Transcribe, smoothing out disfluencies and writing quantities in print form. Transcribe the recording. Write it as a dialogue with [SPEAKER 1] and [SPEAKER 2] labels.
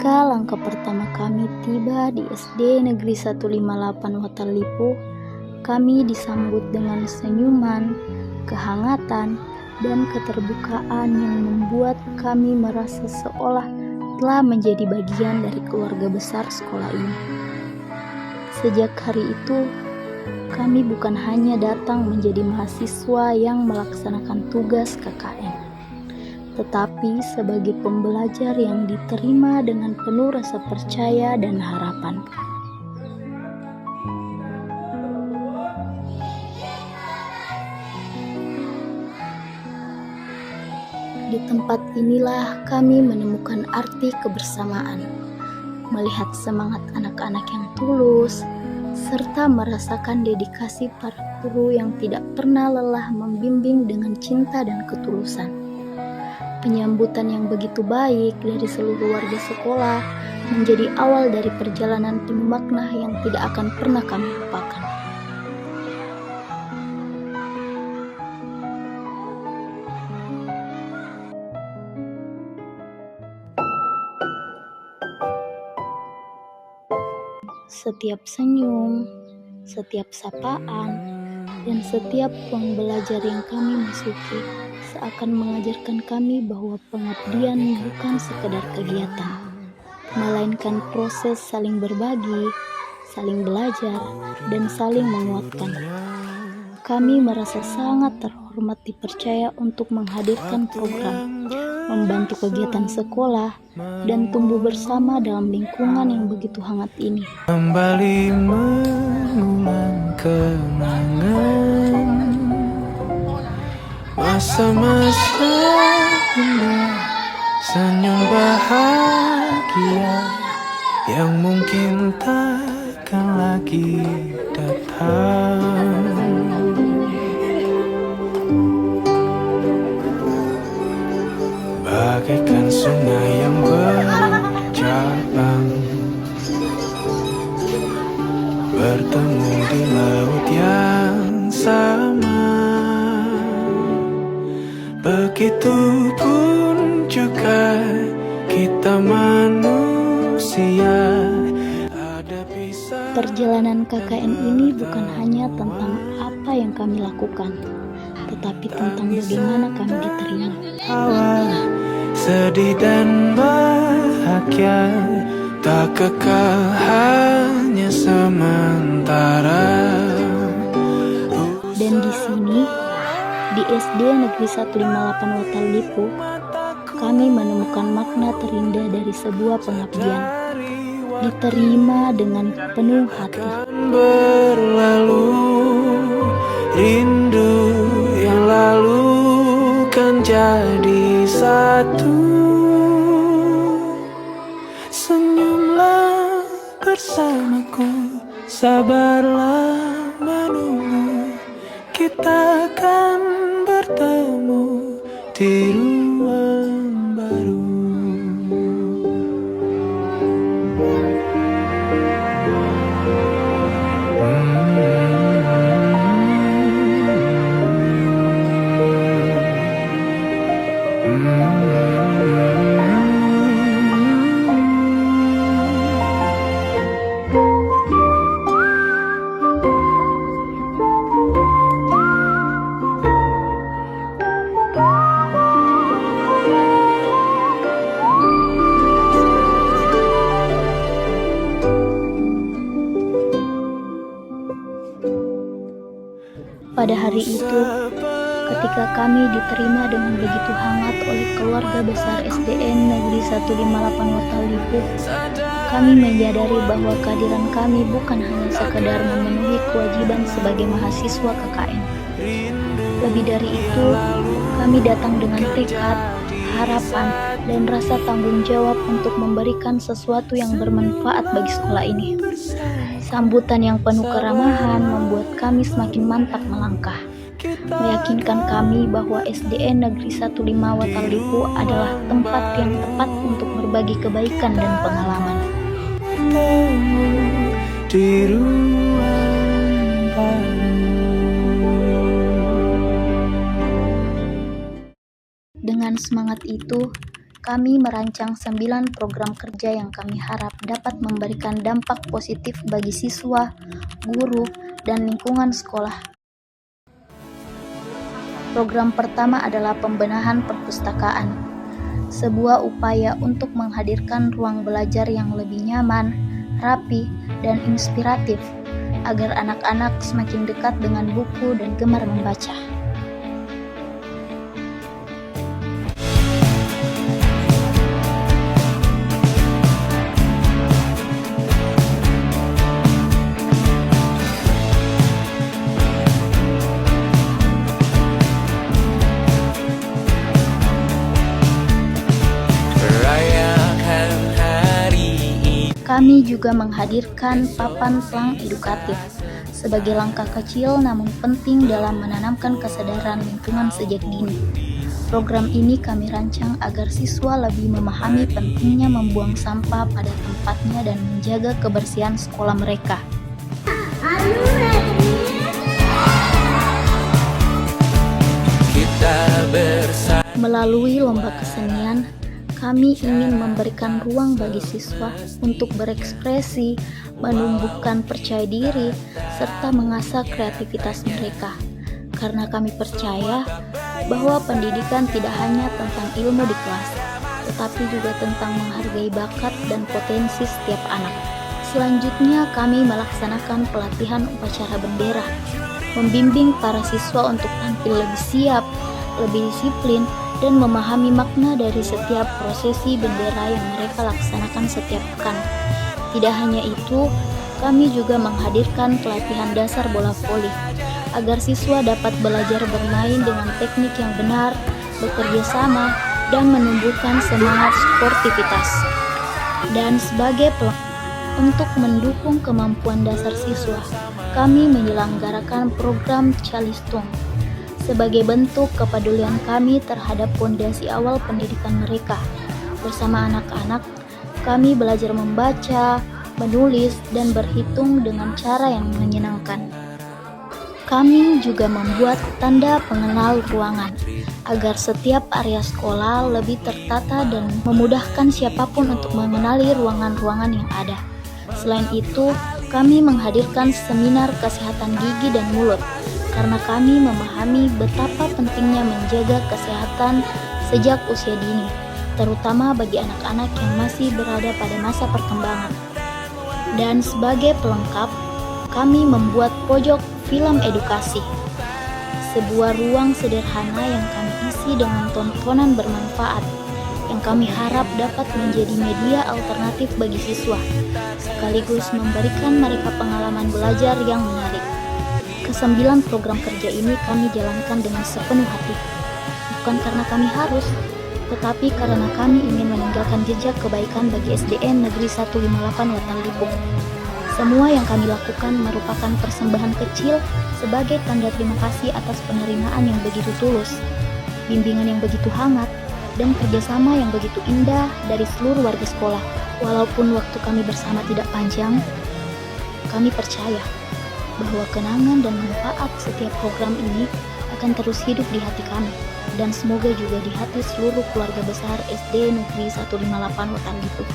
[SPEAKER 1] Ketika langkah pertama kami tiba di SD Negeri 158 Watalipu, kami disambut dengan senyuman, kehangatan, dan keterbukaan yang membuat kami merasa seolah telah menjadi bagian dari keluarga besar sekolah ini. Sejak hari itu, kami bukan hanya datang menjadi mahasiswa yang melaksanakan tugas KKN, tetapi sebagai pembelajar yang diterima dengan penuh rasa percaya dan harapan. Di tempat inilah kami menemukan arti kebersamaan, melihat semangat anak-anak yang tulus, serta merasakan dedikasi para guru yang tidak pernah lelah membimbing dengan cinta dan ketulusan. Penyambutan yang begitu baik dari seluruh warga sekolah menjadi awal dari perjalanan penuh makna yang tidak akan pernah kami lupakan. Setiap senyum, setiap sapaan, dan setiap ruang belajar yang kami masuki seakan mengajarkan kami bahwa pengabdian bukan sekedar kegiatan, melainkan proses saling berbagi, saling belajar, dan saling menguatkan. Kami merasa sangat terhormat dipercaya untuk menghadirkan program, membantu kegiatan sekolah, dan tumbuh bersama dalam lingkungan yang begitu hangat ini.
[SPEAKER 2] Kembali mengulang kenangan masa-masa indah, senyum bahagia yang mungkin takkan lagi datang. Bagaikan sungai yang bercabang, bertemu di laut yang sama. Begitupun juga kita manusia.
[SPEAKER 1] Perjalanan KKN ini bukan hanya tentang apa yang kami lakukan, tetapi tentang bagaimana kami diterima.
[SPEAKER 2] Sedih dan bahagia tak kekal, hanya sementara.
[SPEAKER 1] Dan di sini, di SD Negeri 158 Watalipu, kami menemukan makna terindah dari sebuah pengabdian, diterima dengan penuh hati.
[SPEAKER 2] Berlalu, rindu yang lalu kan jadi satu. Senyumlah bersamaku, sabarlah menunggu, kita akan bertemu di ruang baru.
[SPEAKER 1] Pada hari itu, ketika kami diterima dengan begitu hangat oleh keluarga besar SDN Negeri 158 Watalipu, kami menyadari bahwa kehadiran kami bukan hanya sekedar memenuhi kewajiban sebagai mahasiswa KKN. Lebih dari itu, kami datang dengan tekad, harapan, dan rasa tanggung jawab untuk memberikan sesuatu yang bermanfaat bagi sekolah ini. Sambutan yang penuh keramahan membuat kami semakin mantap melangkah, meyakinkan kami bahwa SDN Negeri 15 Watalipu adalah tempat yang tepat untuk berbagi kebaikan dan pengalaman.
[SPEAKER 2] Di ruang baru.
[SPEAKER 1] Dengan semangat itu, kami merancang 9 program kerja yang kami harap dapat memberikan dampak positif bagi siswa, guru, dan lingkungan sekolah. Program pertama adalah pembenahan perpustakaan, sebuah upaya untuk menghadirkan ruang belajar yang lebih nyaman, rapi, dan inspiratif, agar anak-anak semakin dekat dengan buku dan gemar membaca. Kami juga menghadirkan papan plang edukatif sebagai langkah kecil namun penting dalam menanamkan kesadaran lingkungan sejak dini. Program ini kami rancang agar siswa lebih memahami pentingnya membuang sampah pada tempatnya dan menjaga kebersihan sekolah mereka. Melalui lomba kesenian, kami ingin memberikan ruang bagi siswa untuk berekspresi, menumbuhkan percaya diri, serta mengasah kreativitas mereka. Karena kami percaya bahwa pendidikan tidak hanya tentang ilmu di kelas, tetapi juga tentang menghargai bakat dan potensi setiap anak. Selanjutnya, kami melaksanakan pelatihan upacara bendera, membimbing para siswa untuk tampil lebih siap, lebih disiplin, dan memahami makna dari setiap prosesi bendera yang mereka laksanakan setiap pekan. Tidak hanya itu, kami juga menghadirkan pelatihan dasar bola voli, agar siswa dapat belajar bermain dengan teknik yang benar, bekerja sama, dan menumbuhkan semangat sportivitas. Dan sebagai untuk mendukung kemampuan dasar siswa, kami menyelenggarakan program Calistung, sebagai bentuk kepedulian kami terhadap fondasi awal pendidikan mereka. Bersama anak-anak, kami belajar membaca, menulis, dan berhitung dengan cara yang menyenangkan. Kami juga membuat tanda pengenal ruangan, agar setiap area sekolah lebih tertata dan memudahkan siapapun untuk mengenali ruangan-ruangan yang ada. Selain itu, kami menghadirkan seminar kesehatan gigi dan mulut, karena kami memahami betapa pentingnya menjaga kesehatan sejak usia dini, terutama bagi anak-anak yang masih berada pada masa perkembangan. Dan sebagai pelengkap, kami membuat pojok film edukasi, sebuah ruang sederhana yang kami isi dengan tontonan bermanfaat, yang kami harap dapat menjadi media alternatif bagi siswa, sekaligus memberikan mereka pengalaman belajar yang menarik. Kesembilan program kerja ini kami jalankan dengan sepenuh hati, bukan karena kami harus, tetapi karena kami ingin meninggalkan jejak kebaikan bagi SDN Negeri 158 Watan Lipuk. Semua yang kami lakukan merupakan persembahan kecil sebagai tanda terima kasih atas penerimaan yang begitu tulus, bimbingan yang begitu hangat, dan kerjasama yang begitu indah dari seluruh warga sekolah. Walaupun waktu kami bersama tidak panjang, kami percaya bahwa kenangan dan manfaat setiap program ini akan terus hidup di hati kami, dan semoga juga di hati seluruh keluarga besar SD Negeri 158 Watan Lipuk.